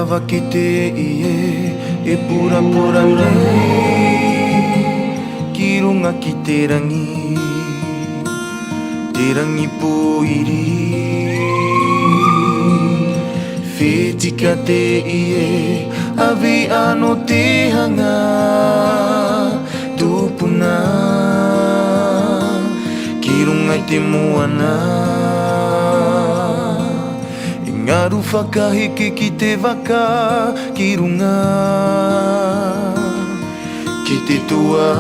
kawa ki te ie e pura nei ki runga ki te rangi poiri whetika te ie awi ano te hanga tupuna ki runga i te moana ngaru whakaheke ki te waka ki runga ki te tua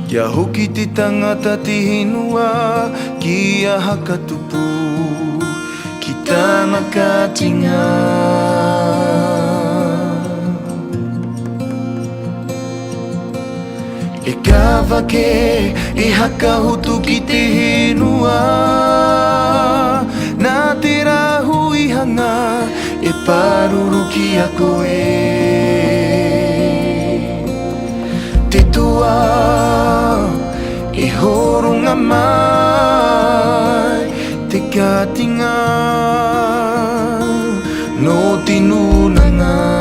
kia hoki te tangata te henua ki a hakatupu ki tāna kātinga e kawake e hakahotu ki te henua nā te rahui hanga e paruru ki a koe te tua e horonga mai te kātinga no te nunanga